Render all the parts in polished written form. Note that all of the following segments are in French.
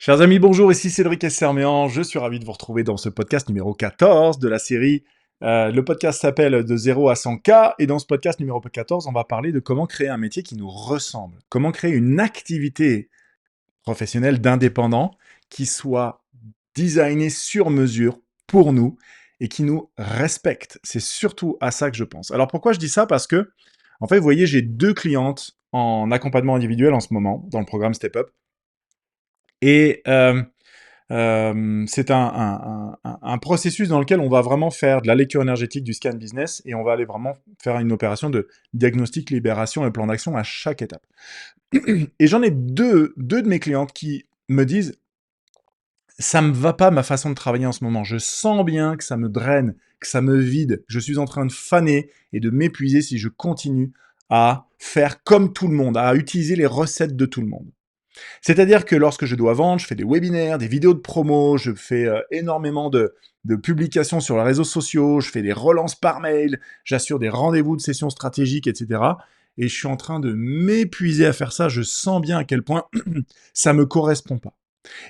Chers amis, bonjour, ici Cédric Esserméan. Je suis ravi de vous retrouver dans ce podcast numéro 14 de la série. Le podcast s'appelle De 0 à 100K et dans ce podcast numéro 14, on va parler de comment créer un métier qui nous ressemble. Comment créer une activité professionnelle d'indépendant qui soit designée sur mesure pour nous et qui nous respecte. C'est surtout à ça que je pense. Alors pourquoi je dis ça? Parce que, en fait, vous voyez, j'ai 2 clientes en accompagnement individuel en ce moment dans le programme Step Up. Et c'est un processus dans lequel on va vraiment faire de la lecture énergétique du scan business et on va aller vraiment faire une opération de diagnostic, libération et plan d'action à chaque étape. Et j'en ai deux de mes clientes qui me disent ça me va pas ma façon de travailler en ce moment. Je sens bien que ça me draine, que ça me vide. Je suis en train de faner et de m'épuiser si je continue à faire comme tout le monde, à utiliser les recettes de tout le monde. C'est-à-dire que lorsque je dois vendre, je fais des webinaires, des vidéos de promo, je fais énormément de publications sur les réseaux sociaux, je fais des relances par mail, j'assure des rendez-vous de sessions stratégiques, etc. Et je suis en train de m'épuiser à faire ça, je sens bien à quel point ça me correspond pas.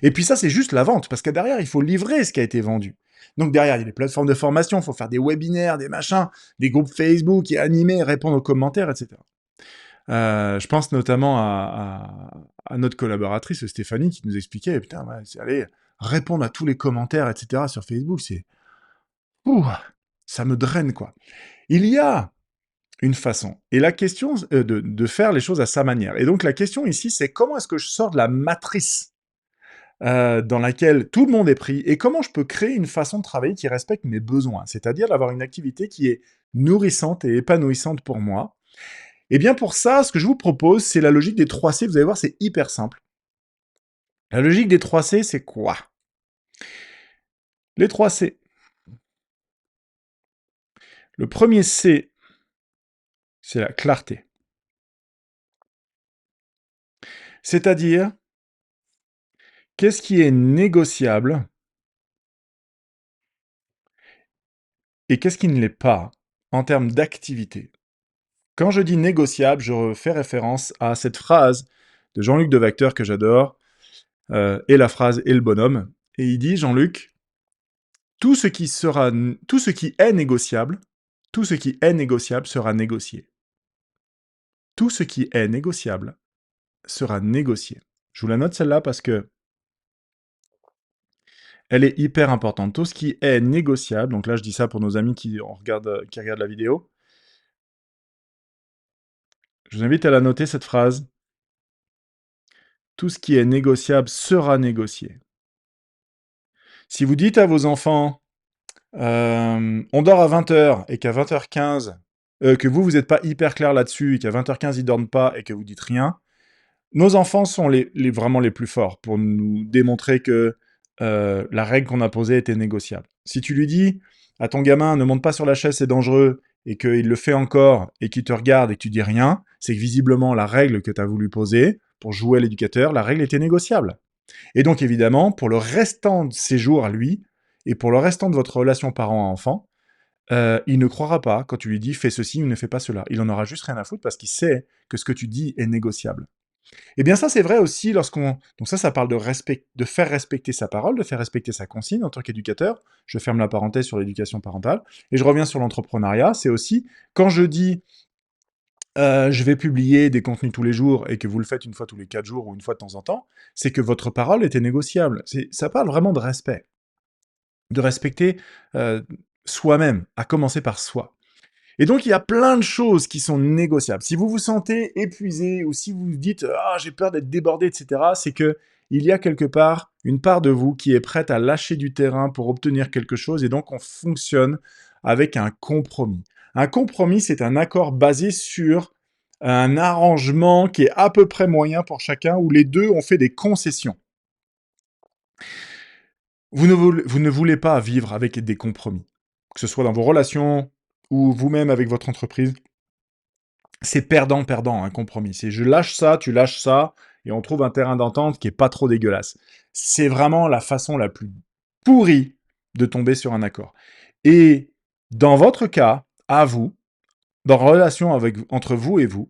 Et puis ça, c'est juste la vente, parce que derrière, il faut livrer ce qui a été vendu. Donc derrière, il y a des plateformes de formation, il faut faire des webinaires, des machins, des groupes Facebook et animer, répondre aux commentaires, etc. Je pense notamment à notre collaboratrice Stéphanie qui nous expliquait, putain, ouais, allez, répondre à tous les commentaires, etc. sur Facebook, ouh, ça me draine, quoi. Il y a une façon, et la question de faire les choses à sa manière. Et donc la question ici, c'est comment est-ce que je sors de la matrice dans laquelle tout le monde est pris, et comment je peux créer une façon de travailler qui respecte mes besoins, c'est-à-dire d'avoir une activité qui est nourrissante et épanouissante pour moi. Et bien pour ça, ce que je vous propose, c'est la logique des 3 C. Vous allez voir, c'est hyper simple. La logique des 3 C, c'est quoi? Les 3 C. Le premier C, c'est la clarté. C'est-à-dire, qu'est-ce qui est négociable et qu'est-ce qui ne l'est pas en termes d'activité? Quand je dis négociable, je fais référence à cette phrase de Jean-Luc Devacteur que j'adore, et la phrase et le bonhomme. Et il dit, Jean-Luc, tout ce qui est négociable, tout ce qui est négociable sera négocié. Tout ce qui est négociable sera négocié. Je vous la note celle-là parce que elle est hyper importante. Tout ce qui est négociable, donc là je dis ça pour nos amis qui regardent la vidéo, je vous invite à la noter cette phrase. Tout ce qui est négociable sera négocié. Si vous dites à vos enfants, on dort à 20h et qu'à 20h15, que vous n'êtes pas hyper clair là-dessus et qu'à 20h15 ils dorment pas et que vous dites rien, nos enfants sont vraiment les plus forts pour nous démontrer que la règle qu'on a posée était négociable. Si tu lui dis à ton gamin ne monte pas sur la chaise, c'est dangereux, et qu'il le fait encore, et qu'il te regarde et que tu dis rien, c'est que visiblement la règle que tu as voulu poser pour jouer à l'éducateur, la règle était négociable. Et donc évidemment, pour le restant de ses jours à lui, et pour le restant de votre relation parent-enfant, il ne croira pas quand tu lui dis fais ceci ou ne fais pas cela. Il en aura juste rien à foutre parce qu'il sait que ce que tu dis est négociable. Eh bien ça c'est vrai aussi lorsqu'on... Donc ça parle de faire respecter sa parole, de faire respecter sa consigne en tant qu'éducateur. Je ferme la parenthèse sur l'éducation parentale. Et je reviens sur l'entrepreneuriat. C'est aussi quand je dis je vais publier des contenus tous les jours et que vous le faites une fois tous les 4 jours ou une fois de temps en temps, c'est que votre parole était négociable. Ça parle vraiment de respect. De respecter euh, soi-même, à commencer par soi. Et donc, il y a plein de choses qui sont négociables. Si vous vous sentez épuisé ou si vous vous dites ah j'ai peur d'être débordé, etc., c'est que il y a quelque part une part de vous qui est prête à lâcher du terrain pour obtenir quelque chose, et donc on fonctionne avec un compromis. Un compromis, c'est un accord basé sur un arrangement qui est à peu près moyen pour chacun, où les deux ont fait des concessions. Vous ne voulez pas vivre avec des compromis, que ce soit dans vos relations ou vous-même avec votre entreprise. C'est perdant-perdant, un compromis. C'est je lâche ça, tu lâches ça, et on trouve un terrain d'entente qui est pas trop dégueulasse. C'est vraiment la façon la plus pourrie de tomber sur un accord. Et dans votre cas, à vous, dans relation entre vous et vous,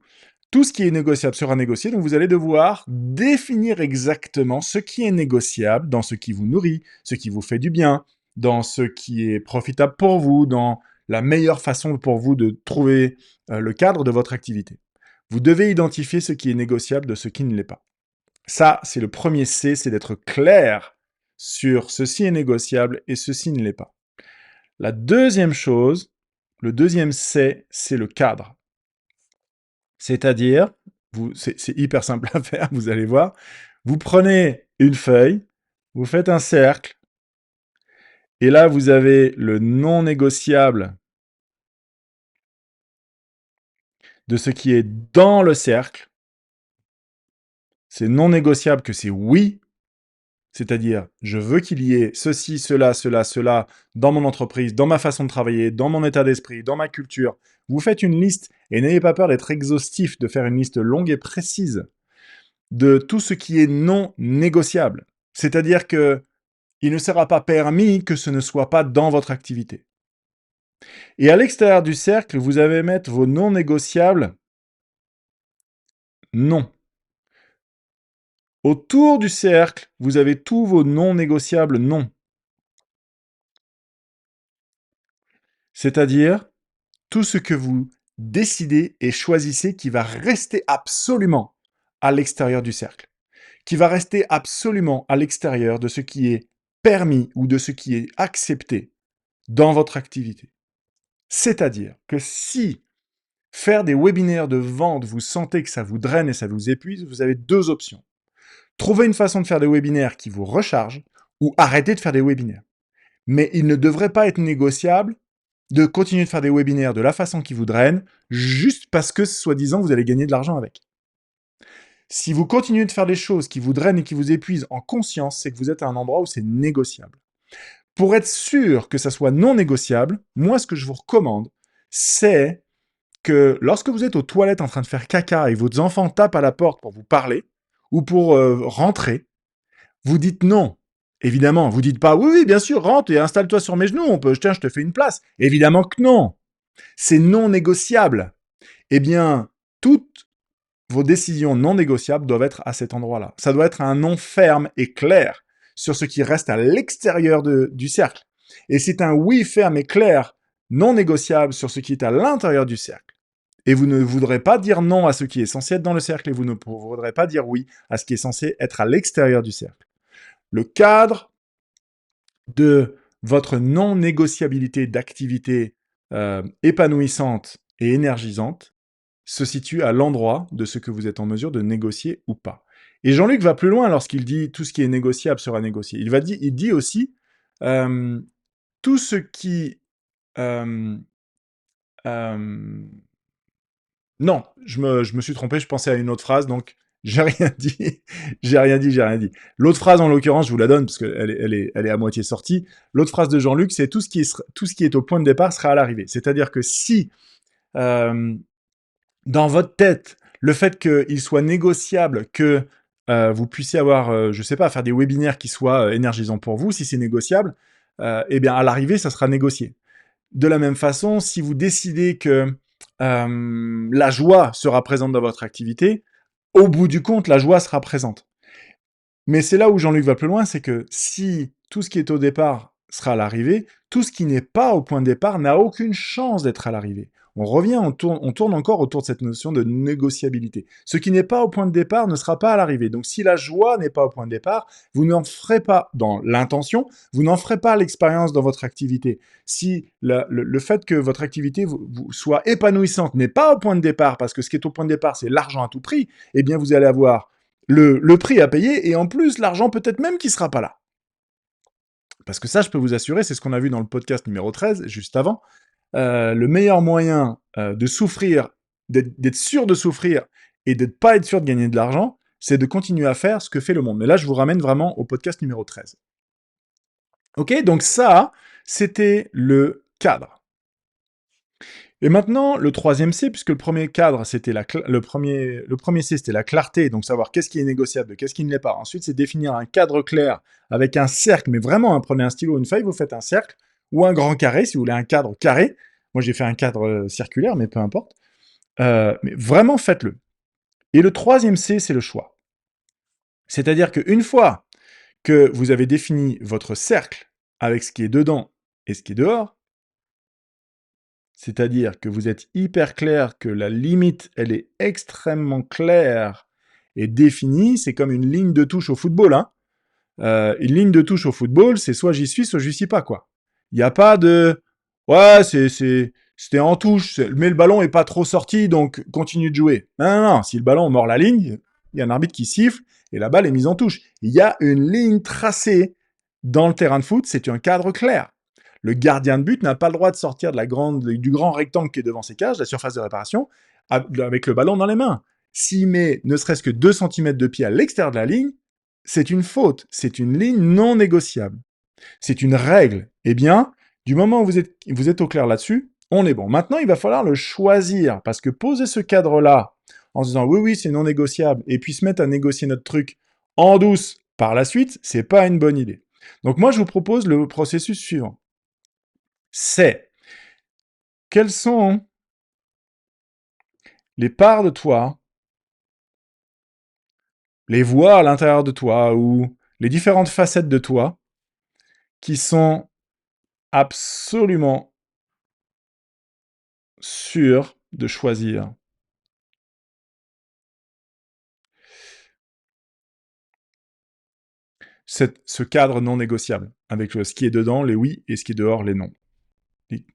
Tout ce qui est négociable sera négocié, donc vous allez devoir définir exactement ce qui est négociable dans ce qui vous nourrit, ce qui vous fait du bien, dans ce qui est profitable pour vous, dans la meilleure façon pour vous de trouver le cadre de votre activité. Vous devez identifier ce qui est négociable de ce qui ne l'est pas. Ça, c'est le premier C, c'est d'être clair sur ceci est négociable et ceci ne l'est pas. La deuxième chose, le deuxième C, c'est le cadre. C'est-à-dire, c'est hyper simple à faire, vous allez voir. Vous prenez une feuille, vous faites un cercle, et là, vous avez le non négociable de ce qui est dans le cercle. C'est non négociable que c'est oui, c'est-à-dire je veux qu'il y ait ceci, cela, cela, cela dans mon entreprise, dans ma façon de travailler, dans mon état d'esprit, dans ma culture. Vous faites une liste et n'ayez pas peur d'être exhaustif, de faire une liste longue et précise de tout ce qui est non négociable. C'est-à-dire que il ne sera pas permis que ce ne soit pas dans votre activité. Et à l'extérieur du cercle, vous allez mettre vos non négociables non. Autour du cercle, vous avez tous vos non négociables non. C'est-à-dire tout ce que vous décidez et choisissez qui va rester absolument à l'extérieur du cercle, qui va rester absolument à l'extérieur de ce qui est permis ou de ce qui est accepté dans votre activité. C'est-à-dire que si faire des webinaires de vente, vous sentez que ça vous draine et ça vous épuise, vous avez deux options. Trouver une façon de faire des webinaires qui vous recharge ou arrêter de faire des webinaires. Mais il ne devrait pas être négociable de continuer de faire des webinaires de la façon qui vous draine, juste parce que, soi-disant, vous allez gagner de l'argent avec. Si vous continuez de faire des choses qui vous drainent et qui vous épuisent en conscience, c'est que vous êtes à un endroit où c'est négociable. Pour être sûr que ça soit non négociable, moi, ce que je vous recommande, c'est que lorsque vous êtes aux toilettes en train de faire caca et vos enfants tapent à la porte pour vous parler ou pour rentrer, vous dites non. Évidemment, vous dites pas oui, oui, bien sûr, rentre et installe-toi sur mes genoux, tiens, je te fais une place. Évidemment que non. C'est non négociable. Eh bien, toutes vos décisions non négociables doivent être à cet endroit-là. Ça doit être un non ferme et clair sur ce qui reste à l'extérieur du cercle. Et c'est un oui ferme et clair, non négociable sur ce qui est à l'intérieur du cercle. Et vous ne voudrez pas dire non à ce qui est censé être dans le cercle et vous ne voudrez pas dire oui à ce qui est censé être à l'extérieur du cercle. Le cadre de votre non-négociabilité d'activité épanouissante et énergisante se situe à l'endroit de ce que vous êtes en mesure de négocier ou pas. Et Jean-Luc va plus loin lorsqu'il dit tout ce qui est négociable sera négocié. Il dit aussi tout ce qui non, je me suis trompé, je pensais à une autre phrase, donc j'ai rien dit, j'ai rien dit. L'autre phrase, en l'occurrence, je vous la donne, parce qu'elle est à moitié sortie. L'autre phrase de Jean-Luc, c'est tout ce qui est au point de départ sera à l'arrivée. C'est-à-dire que si, dans votre tête, le fait qu'il soit négociable que vous puissiez avoir, je sais pas, faire des webinaires qui soient énergisants pour vous, si c'est négociable, eh bien, à l'arrivée, ça sera négocié. De la même façon, si vous décidez que la joie sera présente dans votre activité, au bout du compte, la joie sera présente. Mais c'est là où Jean-Luc va plus loin, c'est que si tout ce qui est au départ sera à l'arrivée, tout ce qui n'est pas au point de départ n'a aucune chance d'être à l'arrivée. On revient, on tourne encore autour de cette notion de négociabilité. Ce qui n'est pas au point de départ ne sera pas à l'arrivée. Donc si la joie n'est pas au point de départ, vous n'en ferez pas dans l'intention, vous n'en ferez pas l'expérience dans votre activité. Si le fait que votre activité soit épanouissante n'est pas au point de départ, parce que ce qui est au point de départ, c'est l'argent à tout prix, eh bien vous allez avoir le prix à payer, et en plus, l'argent peut-être même qui sera pas là. Parce que ça, je peux vous assurer, c'est ce qu'on a vu dans le podcast numéro 13, juste avant, le meilleur moyen de souffrir, d'être sûr de souffrir, et de ne pas être sûr de gagner de l'argent, c'est de continuer à faire ce que fait le monde. Mais là, je vous ramène vraiment au podcast numéro 13. Ok, donc ça, c'était le cadre. Et maintenant, le troisième C, puisque le premier cadre, c'était le premier C, c'était la clarté, donc savoir qu'est-ce qui est négociable, qu'est-ce qui ne l'est pas. Ensuite, c'est définir un cadre clair avec un cercle, mais vraiment, prenez un stylo ou une feuille, vous faites un cercle, ou un grand carré, si vous voulez un cadre carré. Moi, j'ai fait un cadre circulaire, mais peu importe. Mais vraiment, faites-le. Et le troisième C, c'est le choix. C'est-à-dire qu'une fois que vous avez défini votre cercle avec ce qui est dedans et ce qui est dehors, c'est-à-dire que vous êtes hyper clair, que la limite, elle est extrêmement claire et définie, c'est comme une ligne de touche au football, hein. Une ligne de touche au football, c'est soit j'y suis, soit j'y suis pas, quoi. Il n'y a pas de ouais, c'était en touche, mais le ballon est pas trop sorti, donc continue de jouer. Non, non, non. Si le ballon mord la ligne, il y a un arbitre qui siffle et la balle est mise en touche. Il y a une ligne tracée dans le terrain de foot, c'est un cadre clair. Le gardien de but n'a pas le droit de sortir du grand rectangle qui est devant ses cages, la surface de réparation, avec le ballon dans les mains. S'il met ne serait-ce que 2 cm de pied à l'extérieur de la ligne, c'est une faute, c'est une ligne non négociable. C'est une règle. Eh bien, du moment où vous êtes au clair là-dessus, on est bon. Maintenant, il va falloir le choisir, parce que poser ce cadre-là, en se disant oui, oui, c'est non négociable, et puis se mettre à négocier notre truc en douce par la suite, c'est pas une bonne idée. Donc moi, je vous propose le processus suivant. C'est quelles sont les parts de toi, les voix à l'intérieur de toi, ou les différentes facettes de toi, qui sont absolument sûres de choisir ce cadre non négociable, avec ce qui est dedans, les oui, et ce qui est dehors, les non. Et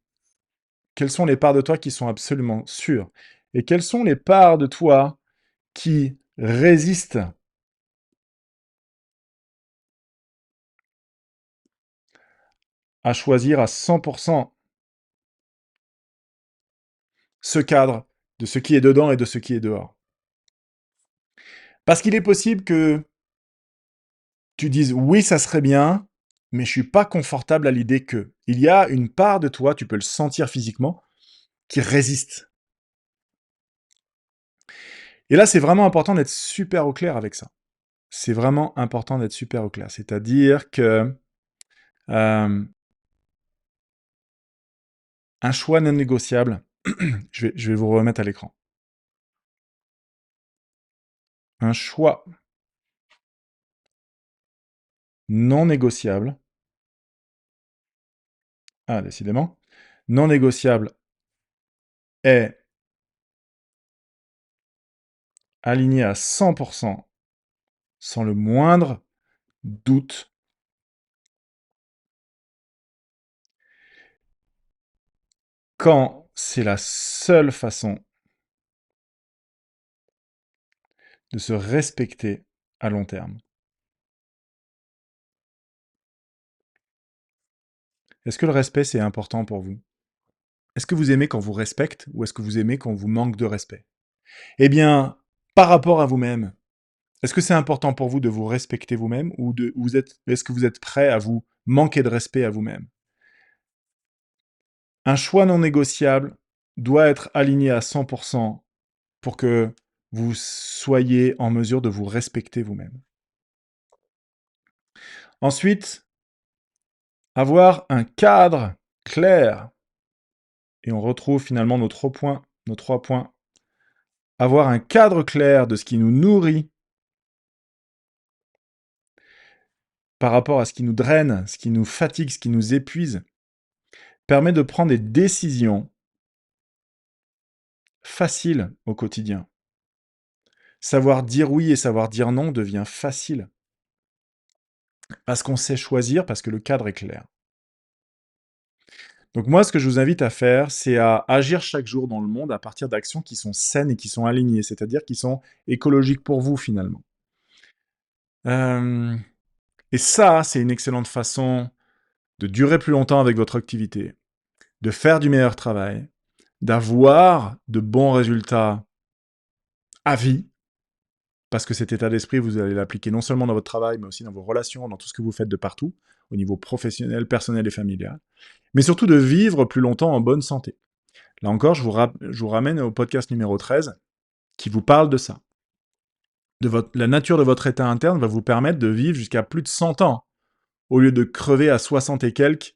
quelles sont les parts de toi qui sont absolument sûres? Et quelles sont les parts de toi qui résistent à choisir à 100% ce cadre de ce qui est dedans et de ce qui est dehors? Parce qu'il est possible que tu dises oui, ça serait bien, mais je suis pas confortable à l'idée que. Il y a une part de toi, tu peux le sentir physiquement, qui résiste. Et là, c'est vraiment important d'être super au clair avec ça. C'est vraiment important d'être super au clair. C'est-à-dire que un choix non négociable, je vais vous remettre à l'écran. Un choix non négociable, ah décidément, non négociable est aligné à 100%, sans le moindre doute, quand c'est la seule façon de se respecter à long terme. Est-ce que le respect, c'est important pour vous? Est-ce que vous aimez quand on vous respecte ou est-ce que vous aimez quand on vous manque de respect? Eh bien, par rapport à vous-même, est-ce que c'est important pour vous de vous respecter vous-même ou est-ce que vous êtes prêt à vous manquer de respect à vous-même? Un choix non négociable doit être aligné à 100% pour que vous soyez en mesure de vous respecter vous-même. Ensuite, avoir un cadre clair. Et on retrouve finalement nos 3 points. Nos 3 points. Avoir un cadre clair de ce qui nous nourrit par rapport à ce qui nous draine, ce qui nous fatigue, ce qui nous épuise, permet de prendre des décisions faciles au quotidien. Savoir dire oui et savoir dire non devient facile. Parce qu'on sait choisir, parce que le cadre est clair. Donc moi, ce que je vous invite à faire, c'est à agir chaque jour dans le monde à partir d'actions qui sont saines et qui sont alignées, c'est-à-dire qui sont écologiques pour vous finalement. Et ça, c'est une excellente façon de durer plus longtemps avec votre activité, de faire du meilleur travail, d'avoir de bons résultats à vie, parce que cet état d'esprit, vous allez l'appliquer non seulement dans votre travail, mais aussi dans vos relations, dans tout ce que vous faites de partout, au niveau professionnel, personnel et familial, mais surtout de vivre plus longtemps en bonne santé. Là encore, je vous ramène au podcast numéro 13, qui vous parle de ça. La nature de votre état interne va vous permettre de vivre jusqu'à plus de 100 ans, au lieu de crever à 60 et quelques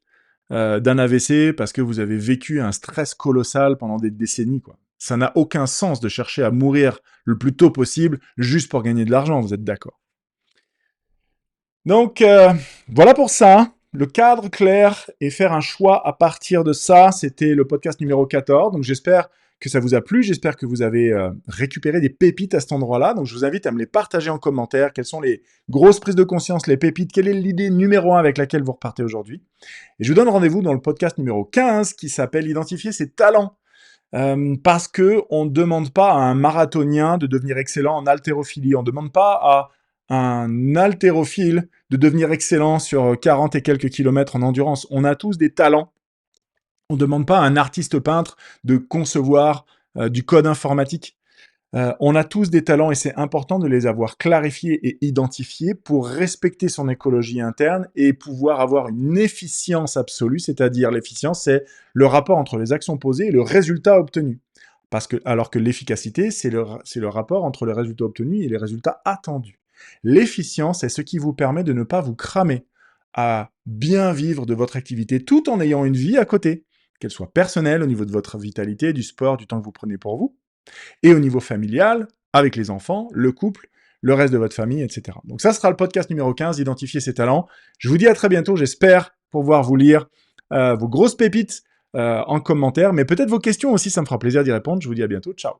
d'un AVC parce que vous avez vécu un stress colossal pendant des décennies, quoi. Ça n'a aucun sens de chercher à mourir le plus tôt possible juste pour gagner de l'argent, vous êtes d'accord? Donc, voilà pour ça, hein. Le cadre clair et faire un choix à partir de ça, c'était le podcast numéro 14. Donc, j'espère que ça vous a plu. J'espère que vous avez récupéré des pépites à cet endroit-là. Donc, je vous invite à me les partager en commentaire. Quelles sont les grosses prises de conscience, les pépites? Quelle est l'idée numéro 1 avec laquelle vous repartez aujourd'hui? Et je vous donne rendez-vous dans le podcast numéro 15 qui s'appelle Identifier ses talents. Parce que on ne demande pas à un marathonien de devenir excellent en haltérophilie. On ne demande pas à un haltérophile de devenir excellent sur 40 et quelques kilomètres en endurance. On a tous des talents. On ne demande pas à un artiste peintre de concevoir du code informatique. On a tous des talents et c'est important de les avoir clarifiés et identifiés pour respecter son écologie interne et pouvoir avoir une efficience absolue, c'est-à-dire l'efficience, c'est le rapport entre les actions posées et le résultat obtenu. Alors que l'efficacité, c'est le rapport entre le résultat obtenu et les résultats attendus. L'efficience est ce qui vous permet de ne pas vous cramer, à bien vivre de votre activité tout en ayant une vie à côté, qu'elle soit personnelle au niveau de votre vitalité, du sport, du temps que vous prenez pour vous, et au niveau familial, avec les enfants, le couple, le reste de votre famille, etc. Donc ça sera le podcast numéro 15, identifier ses talents. Je vous dis à très bientôt, j'espère pouvoir vous lire vos grosses pépites en commentaire, mais peut-être vos questions aussi, ça me fera plaisir d'y répondre. Je vous dis à bientôt, ciao.